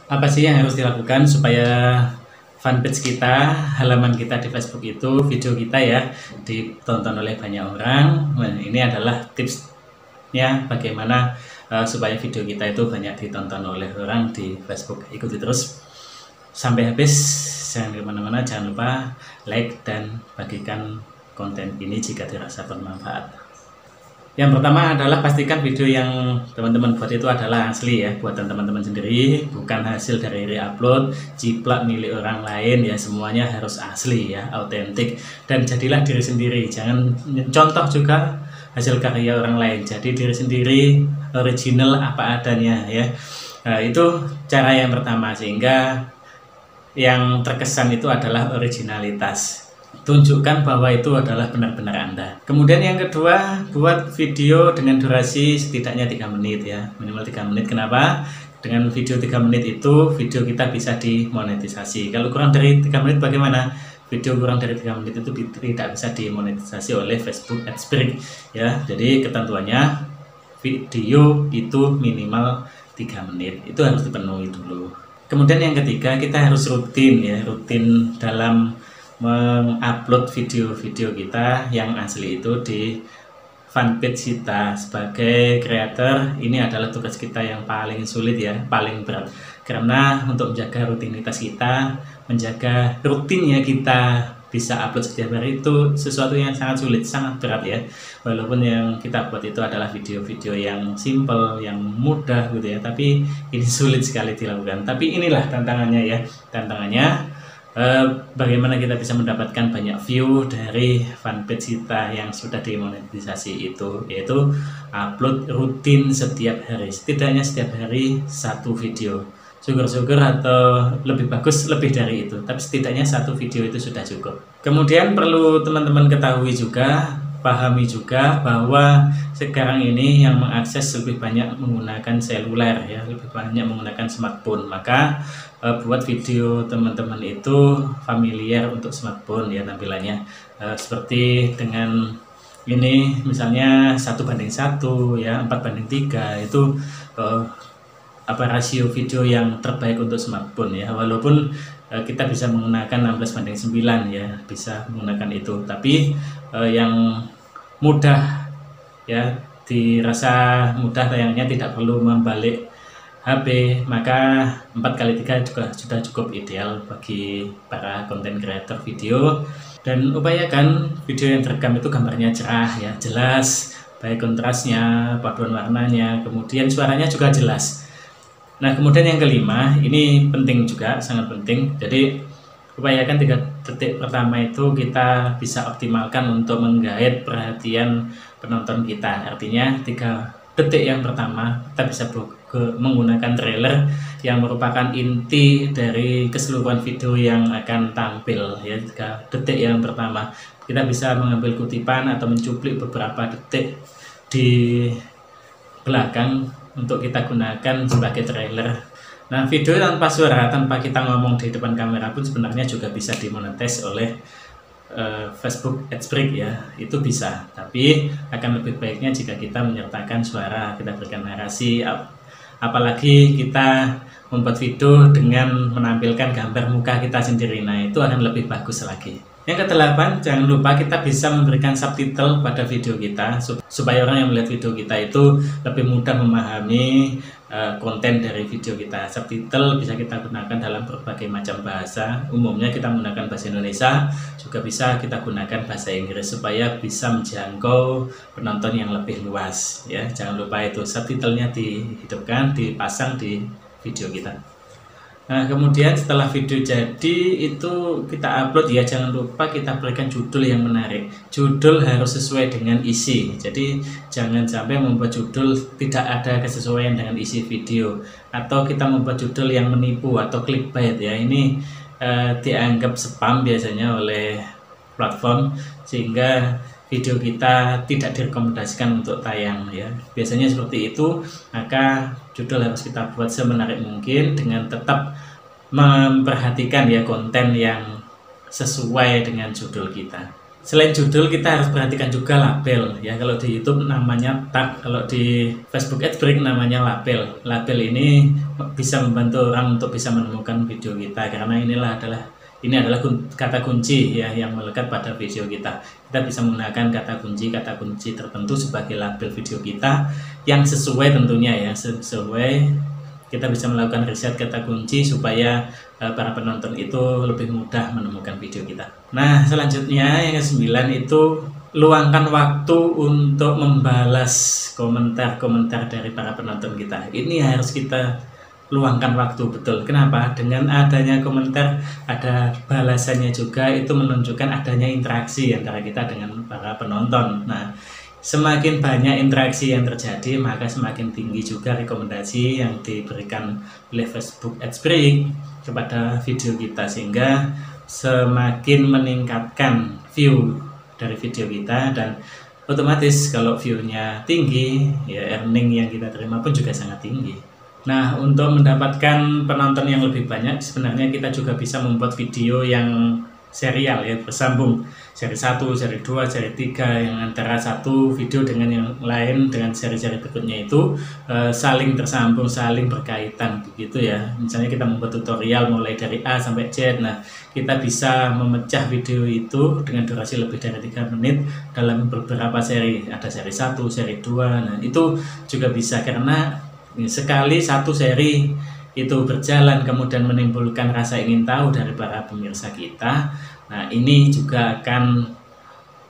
Apa sih yang harus dilakukan supaya fanpage kita, halaman kita di Facebook itu, video kita ya, ditonton oleh banyak orang? Nah, ini adalah tipsnya bagaimana supaya video kita itu banyak ditonton oleh orang di Facebook. Ikuti terus sampai habis, jangan kemana-mana, jangan lupa like dan bagikan konten ini jika dirasa bermanfaat. Yang pertama adalah pastikan video yang teman-teman buat itu adalah asli ya, buatan teman-teman sendiri, bukan hasil dari re-upload, jiplak milik orang lain ya, semuanya harus asli ya, autentik, dan jadilah diri sendiri. Jangan contoh juga hasil karya orang lain, jadi diri sendiri, original apa adanya ya. Nah, itu cara yang pertama, sehingga yang terkesan itu adalah originalitas. Tunjukkan bahwa itu adalah benar-benar Anda. Kemudian yang kedua, buat video dengan durasi setidaknya 3 menit ya, minimal 3 menit. Kenapa? Dengan video 3 menit itu video kita bisa dimonetisasi. Kalau kurang dari 3 menit bagaimana? Video kurang dari 3 menit itu tidak bisa dimonetisasi oleh Facebook Adspring ya. Jadi ketentuannya video itu minimal 3 menit. Itu harus dipenuhi dulu. Kemudian yang ketiga, kita harus rutin ya, rutin dalam mengupload video-video kita yang asli itu di fanpage kita. Sebagai creator, ini adalah tugas kita yang paling sulit ya, paling berat, karena untuk menjaga rutinitas kita, menjaga rutinnya kita bisa upload setiap hari itu sesuatu yang sangat sulit, sangat berat ya. Walaupun yang kita buat itu adalah video-video yang simple, yang mudah gitu ya, tapi ini sulit sekali dilakukan. Tapi inilah tantangannya ya, tantangannya bagaimana kita bisa mendapatkan banyak view dari fanpage kita yang sudah dimonetisasi itu, yaitu upload rutin setiap hari, setidaknya setiap hari 1 video. Syukur-syukur atau lebih bagus lebih dari itu, tapi setidaknya 1 video itu sudah cukup. Kemudian perlu teman-teman ketahui juga, pahami juga bahwa sekarang ini yang mengakses lebih banyak menggunakan seluler ya, lebih banyak menggunakan smartphone. Maka buat video teman-teman itu familiar untuk smartphone ya tampilannya, seperti dengan ini misalnya 1:1 ya, 4:3 itu rasio video yang terbaik untuk smartphone ya. Walaupun kita bisa menggunakan 16:9 ya, bisa menggunakan itu, tapi yang mudah ya, dirasa mudah tayangnya, tidak perlu membalik HP, maka 4:3 juga sudah cukup ideal bagi para konten creator video. Dan upayakan video yang terekam itu gambarnya cerah ya, jelas, baik kontrasnya, paduan warnanya, kemudian suaranya juga jelas. Nah, kemudian yang kelima, ini penting juga, sangat penting. Jadi upayakan 3 detik pertama itu kita bisa optimalkan untuk menggait perhatian penonton kita. Artinya 3 detik yang pertama kita bisa menggunakan trailer yang merupakan inti dari keseluruhan video yang akan tampil ya. 3 detik yang pertama kita bisa mengambil kutipan atau mencuplik beberapa detik di belakang untuk kita gunakan sebagai trailer. Nah, video tanpa suara, tanpa kita ngomong di depan kamera pun sebenarnya juga bisa dimonetis oleh Facebook Adspring ya, itu bisa. Tapi akan lebih baiknya jika kita menyertakan suara, kita berikan narasi, apalagi kita membuat video dengan menampilkan gambar muka kita sendiri. Nah, itu akan lebih bagus lagi. Yang ke-8, jangan lupa kita bisa memberikan subtitle pada video kita supaya orang yang melihat video kita itu lebih mudah memahami konten dari video kita. Subtitle bisa kita gunakan dalam berbagai macam bahasa. Umumnya kita menggunakan bahasa Indonesia, juga bisa kita gunakan bahasa Inggris supaya bisa menjangkau penonton yang lebih luas ya. Jangan lupa itu subtitlenya dihidupkan, dipasang di video kita. Nah, kemudian setelah video jadi itu kita upload ya, jangan lupa kita berikan judul yang menarik. Judul harus sesuai dengan isi. Jadi jangan sampai membuat judul tidak ada kesesuaian dengan isi video, atau kita membuat judul yang menipu atau clickbait ya. Ini dianggap spam biasanya oleh platform, sehingga video kita tidak direkomendasikan untuk tayang ya. Biasanya seperti itu. Maka judul harus kita buat semenarik mungkin dengan tetap memperhatikan ya konten yang sesuai dengan judul kita. Selain judul, kita harus perhatikan juga label ya. Kalau di YouTube namanya tag, kalau di Facebook Adbreak namanya label. Label ini bisa membantu orang untuk bisa menemukan video kita, karena ini adalah kata kunci ya yang melekat pada video kita. Kita bisa menggunakan kata kunci tertentu sebagai label video kita yang sesuai tentunya ya, sesuai. Kita bisa melakukan riset kata kunci supaya para penonton itu lebih mudah menemukan video kita. Nah, selanjutnya yang ke-9 itu luangkan waktu untuk membalas komentar-komentar dari para penonton kita. Ini harus kita luangkan waktu betul. Kenapa? Dengan adanya komentar, ada balasannya juga, itu menunjukkan adanya interaksi antara kita dengan para penonton. Nah, semakin banyak interaksi yang terjadi, maka semakin tinggi juga rekomendasi yang diberikan oleh Facebook Adbreak kepada video kita, sehingga semakin meningkatkan view dari video kita, dan otomatis kalau view-nya tinggi, ya earning yang kita terima pun juga sangat tinggi. Nah, untuk mendapatkan penonton yang lebih banyak, sebenarnya kita juga bisa membuat video yang serial ya, bersambung, seri 1, seri 2, seri 3, yang antara satu video dengan yang lain, dengan seri-seri berikutnya itu saling tersambung, saling berkaitan begitu ya. Misalnya kita membuat tutorial mulai dari A sampai Z. Nah, kita bisa memecah video itu dengan durasi lebih dari 3 menit dalam beberapa seri. Ada seri 1, seri 2. Nah, itu juga bisa, karena sekali satu seri itu berjalan kemudian menimbulkan rasa ingin tahu dari para pemirsa kita. Nah, ini juga akan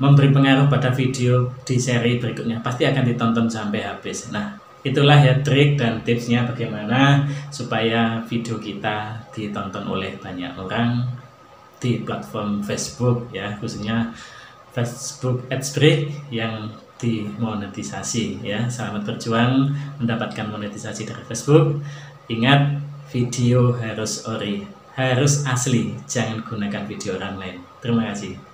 memberi pengaruh pada video di seri berikutnya, pasti akan ditonton sampai habis. Nah, itulah ya trik dan tipsnya bagaimana supaya video kita ditonton oleh banyak orang di platform Facebook ya, khususnya Facebook Adbreak yang dimonetisasi ya. Selamat berjuang mendapatkan monetisasi dari Facebook. Ingat, video harus ori, harus asli, jangan gunakan video orang lain. Terima kasih.